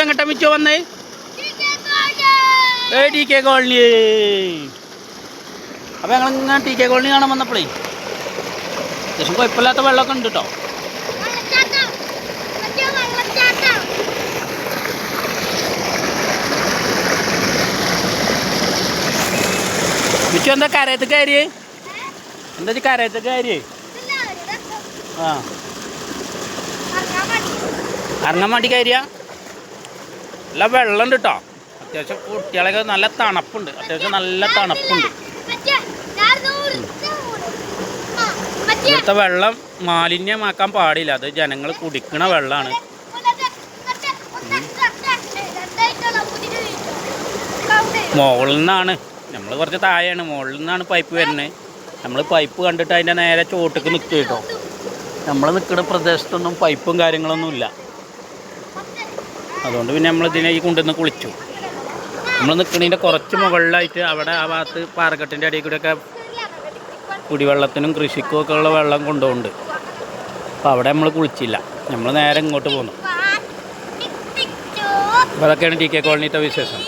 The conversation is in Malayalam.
എങ്ങോട്ടാ മിച്ചോ വന്നേ? T K colony. അപ്പോൾ ഞങ്ങളിങ്ങനെ ടി കെ കോളനി കാണാൻ വന്നപ്പോഴേ അത്യാവശ്യം കുഴപ്പമില്ലാത്ത വെള്ളമൊക്കെ ഉണ്ട് കേട്ടോ. മിച്ചു എന്താ കരയത്ത് കയറിയേ? എന്താ കരയത്ത് കയറിയേ? ആ ഇറങ്ങാൻ വേണ്ടി കയറിയ നല്ല വെള്ളം ഉണ്ട് കേട്ടോ. അത്യാവശ്യം കുട്ടികളൊക്കെ നല്ല തണുപ്പുണ്ട്. അത്യാവശ്യം നല്ല തണുപ്പുണ്ട്. ഇവിടുത്തെ വെള്ളം മാലിന്യമാക്കാൻ പാടില്ല. അത് ജനങ്ങൾ കുടിക്കണ വെള്ളമാണ്. മുകളിൽ നിന്നാണ്, നമ്മൾ കുറച്ച് താഴെയാണ്, മുകളിൽ നിന്നാണ് പൈപ്പ് വരുന്നത്. നമ്മൾ പൈപ്പ് കണ്ടിട്ട് അതിൻ്റെ നേരെ ചോട്ടക്ക് നിൽക്കുക കേട്ടോ. നമ്മൾ നിൽക്കുന്ന പ്രദേശത്തൊന്നും പൈപ്പും കാര്യങ്ങളൊന്നും ഇല്ല. അതുകൊണ്ട് പിന്നെ നമ്മൾ ഇതിനെ ഈ കൊണ്ടുവന്ന് കുളിച്ചു. നമ്മൾ നിൽക്കുന്നതിൻ്റെ കുറച്ച് മുകളിലായിട്ട് അവിടെ ആ ഭാഗത്ത് പാറക്കെട്ടിൻ്റെ അടിയിൽ കൂടെയൊക്കെ കുടിവെള്ളത്തിനും കൃഷിക്കും ഒക്കെ ഉള്ള വെള്ളം കൊണ്ടുപോകുന്നുണ്ട്. അപ്പോൾ അവിടെ നമ്മൾ കുളിച്ചില്ല, നമ്മൾ നേരെ ഇങ്ങോട്ട് പോന്നു. അപ്പോൾ അതൊക്കെയാണ് ടി കെ കോളനിത്തെ വിശേഷം.